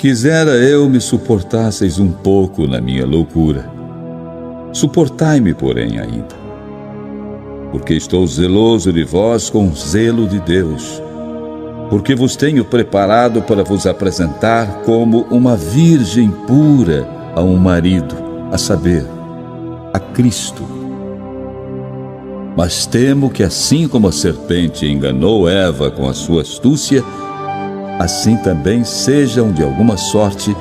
Quisera eu me suportasseis um pouco na minha loucura. Suportai-me, porém, ainda. Porque estou zeloso de vós com zelo de Deus. Porque vos tenho preparado para vos apresentar como uma virgem pura a um marido, a saber, a Cristo. Mas temo que assim como a serpente enganou Eva com a sua astúcia, assim também sejam de alguma sorte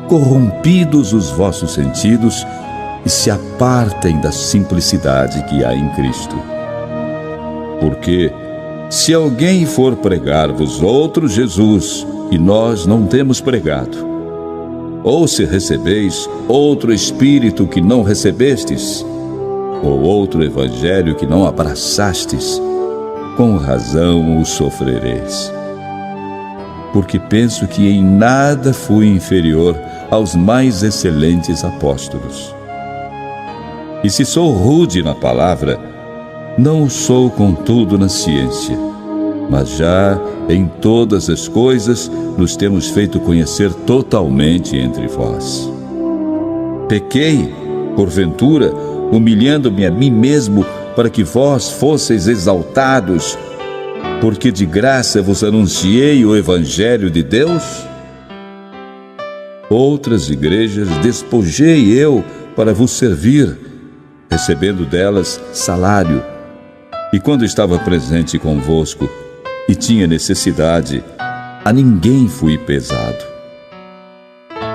corrompidos os vossos sentidos e se apartem da simplicidade que há em Cristo. Porque se alguém for pregar-vos outro Jesus e nós não temos pregado, ou se recebeis outro Espírito que não recebestes, ou outro Evangelho que não abraçastes, com razão o sofrereis. Porque penso que em nada fui inferior aos mais excelentes apóstolos. E se sou rude na palavra, não o sou contudo na ciência, mas já em todas as coisas nos temos feito conhecer totalmente entre vós. Pequei, porventura, humilhando-me a mim mesmo para que vós fosseis exaltados, porque de graça vos anunciei o Evangelho de Deus? Outras igrejas despojei eu para vos servir, recebendo delas salário. E quando estava presente convosco e tinha necessidade, a ninguém fui pesado.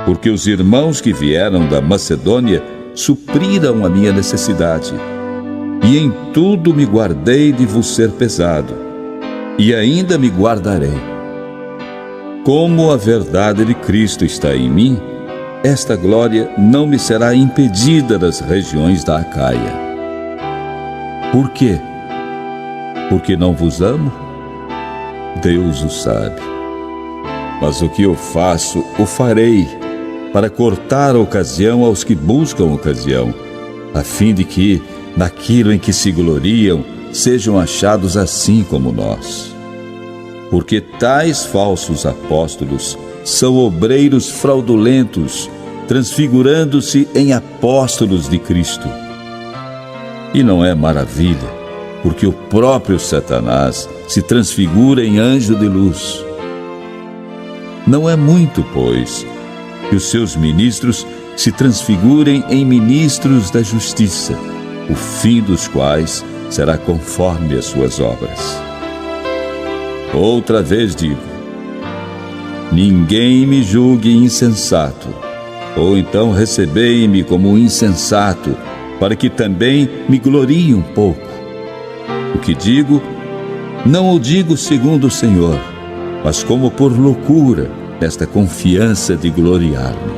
Porque os irmãos que vieram da Macedônia supriram a minha necessidade, e em tudo me guardei de vos ser pesado, e ainda me guardarei. Como a verdade de Cristo está em mim, esta glória não me será impedida das regiões da Acaia. Por quê? Porque não vos amo? Deus o sabe. Mas o que eu faço, o farei, para cortar a ocasião aos que buscam ocasião, a fim de que, naquilo em que se gloriam, sejam achados assim como nós. Porque tais falsos apóstolos são obreiros fraudulentos, transfigurando-se em apóstolos de Cristo. E não é maravilha, porque o próprio Satanás se transfigura em anjo de luz. Não é muito, pois, que os seus ministros se transfigurem em ministros da justiça, o fim dos quais será conforme as suas obras. Outra vez digo: ninguém me julgue insensato, ou então recebei-me como insensato, para que também me glorie um pouco. O que digo, não o digo segundo o Senhor, mas como por loucura, nesta confiança de gloriar-me.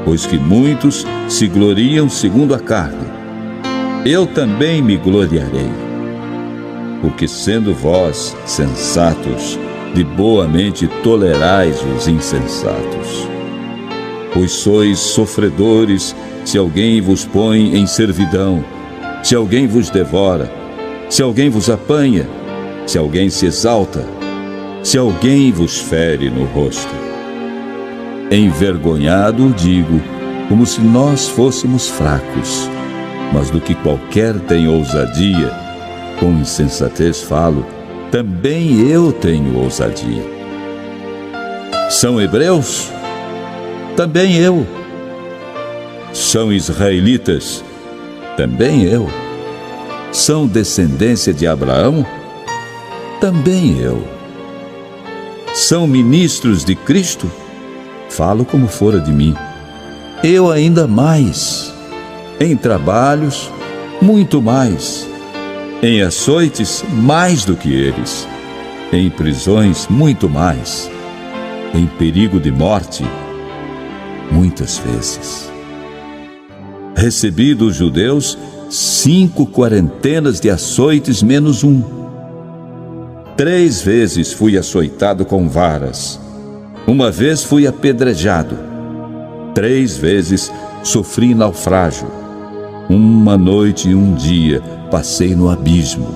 Pois que muitos se gloriam segundo a carne, eu também me gloriarei. Porque sendo vós sensatos, de boa mente tolerais os insensatos. Pois sois sofredores se alguém vos põe em servidão, se alguém vos devora, se alguém vos apanha, se alguém se exalta, se alguém vos fere no rosto. Envergonhado digo, como se nós fôssemos fracos, mas do que qualquer tem ousadia, com insensatez falo, também eu tenho ousadia. São hebreus? Também eu. São israelitas? Também eu. São descendência de Abraão? Também eu. São ministros de Cristo? Falo como fora de mim. Eu ainda mais. Em trabalhos, muito mais. Em açoites, mais do que eles. Em prisões, muito mais. Em perigo de morte, muitas vezes. Recebi dos judeus 5 quarentenas de açoites menos um. 3 vezes fui açoitado com varas. 1 vez fui apedrejado. 3 vezes sofri naufrágio. 1 noite e 1 dia passei no abismo.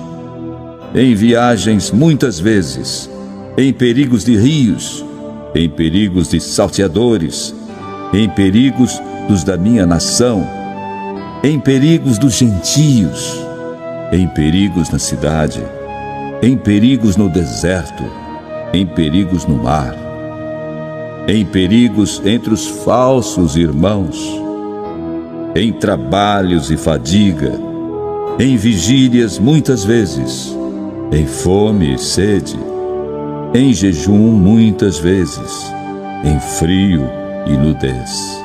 Em viagens muitas vezes, em perigos de rios, em perigos de salteadores, em perigos dos da minha nação, em perigos dos gentios, em perigos na cidade, em perigos no deserto, em perigos no mar, em perigos entre os falsos irmãos, em trabalhos e fadiga, em vigílias muitas vezes, em fome e sede, em jejum muitas vezes, em frio e nudez.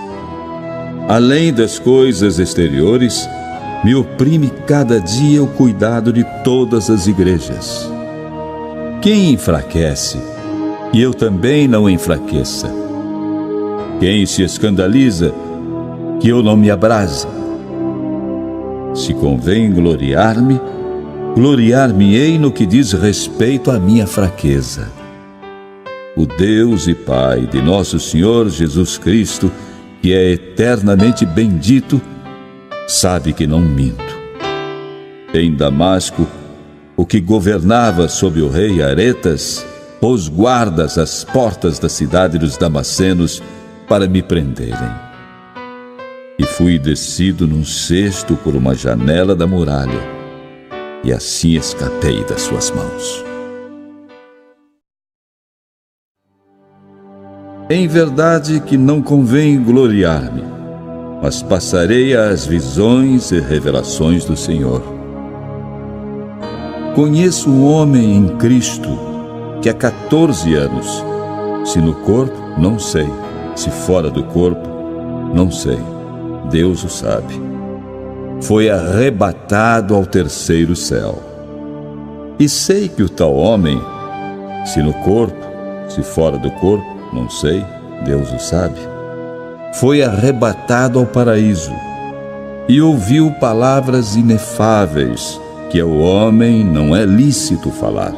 Além das coisas exteriores, me oprime cada dia o cuidado de todas as igrejas. Quem enfraquece, e eu também não enfraqueça. Quem se escandaliza, que eu não me abrase. Se convém gloriar-me, gloriar-me-ei no que diz respeito à minha fraqueza. O Deus e Pai de nosso Senhor Jesus Cristo, que é eternamente bendito, sabe que não minto. Em Damasco, o que governava sob o rei Aretas, pôs guardas às portas da cidade dos Damascenos para me prenderem. E fui descido num cesto por uma janela da muralha, e assim escapei das suas mãos. Em verdade que não convém gloriar-me, mas passarei às visões e revelações do Senhor. Conheço um homem em Cristo que há 14 anos, se no corpo, não sei, se fora do corpo, não sei, Deus o sabe, foi arrebatado ao terceiro céu. E sei que o tal homem, se no corpo, se fora do corpo, não sei, Deus o sabe, foi arrebatado ao paraíso e ouviu palavras inefáveis que ao homem não é lícito falar.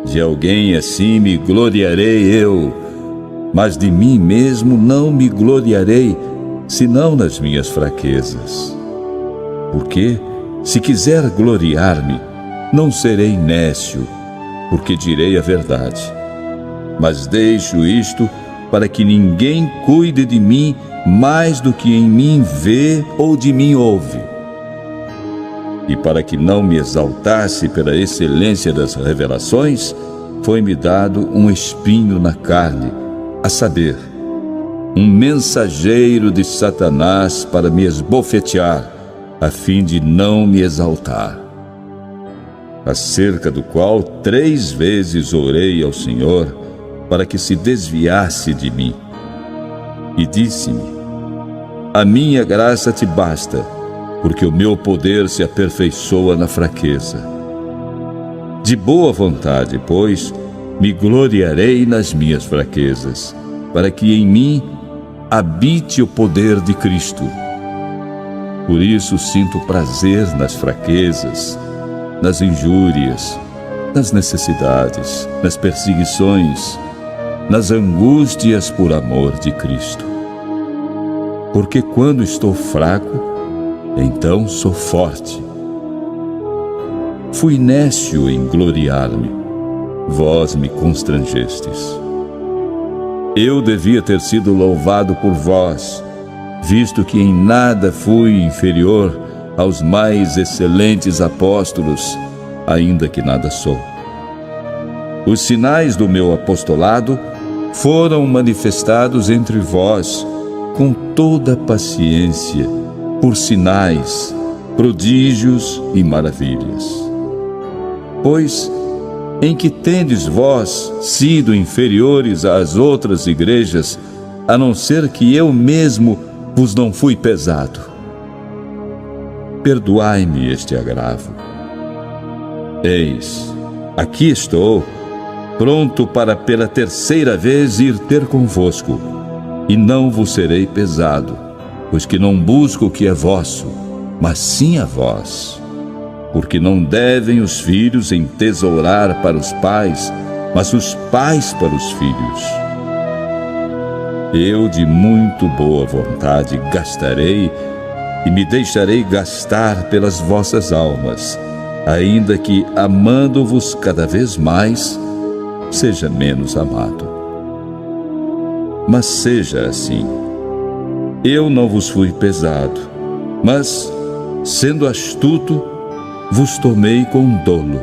De alguém assim me gloriarei eu, mas de mim mesmo não me gloriarei, senão nas minhas fraquezas. Porque, se quiser gloriar-me, não serei nécio, porque direi a verdade. Mas deixo isto para que ninguém cuide de mim mais do que em mim vê ou de mim ouve. E para que não me exaltasse pela excelência das revelações, foi-me dado um espinho na carne, a saber, um mensageiro de Satanás para me esbofetear, a fim de não me exaltar. Acerca do qual 3 vezes orei ao Senhor para que se desviasse de mim. E disse-me: a minha graça te basta, porque o meu poder se aperfeiçoa na fraqueza. De boa vontade, pois, me gloriarei nas minhas fraquezas, para que em mim habite o poder de Cristo. Por isso sinto prazer nas fraquezas, nas injúrias, nas necessidades, nas perseguições, nas angústias por amor de Cristo. Porque quando estou fraco, então sou forte. Fui nécio em gloriar-me, vós me constrangestes. Eu devia ter sido louvado por vós, visto que em nada fui inferior aos mais excelentes apóstolos, ainda que nada sou. Os sinais do meu apostolado foram manifestados entre vós com toda paciência, por sinais, prodígios e maravilhas. Pois, em que tendes vós sido inferiores às outras igrejas, a não ser que eu mesmo vos não fui pesado? Perdoai-me este agravo. Eis, aqui estou, pronto para pela 3ª vez ir ter convosco, e não vos serei pesado, pois que não busco o que é vosso, mas sim a vós. Porque não devem os filhos entesourar para os pais, mas os pais para os filhos. Eu de muito boa vontade gastarei e me deixarei gastar pelas vossas almas, ainda que, amando-vos cada vez mais, seja menos amado. mas seja assim. Eu não vos fui pesado, mas, sendo astuto, vos tomei com dolo.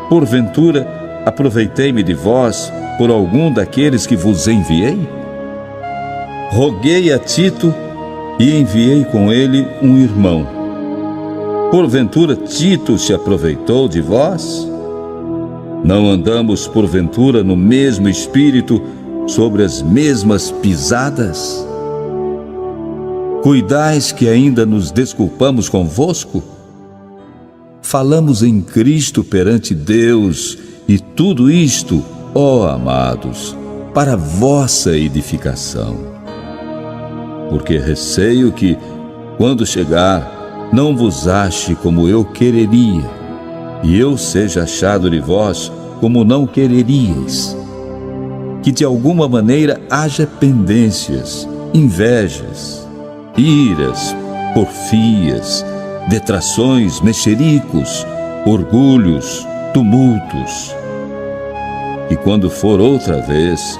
Porventura, aproveitei-me de vós por algum daqueles que vos enviei? Roguei a Tito e enviei com ele um irmão. Porventura, Tito se aproveitou de vós? Não andamos, porventura, no mesmo espírito, sobre as mesmas pisadas? Cuidais que ainda nos desculpamos convosco? Falamos em Cristo perante Deus, e tudo isto, ó amados, para vossa edificação. Porque receio que, quando chegar, não vos ache como eu quereria, e eu seja achado de vós como não quereríeis. Que de alguma maneira haja pendências, invejas, iras, porfias, detrações, mexericos, orgulhos, tumultos. E quando for outra vez,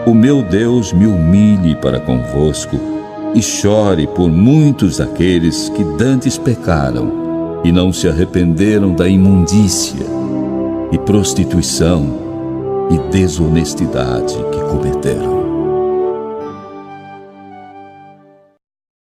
o meu Deus me humilhe para convosco e chore por muitos daqueles que dantes pecaram e não se arrependeram da imundícia e prostituição e desonestidade que cometeram.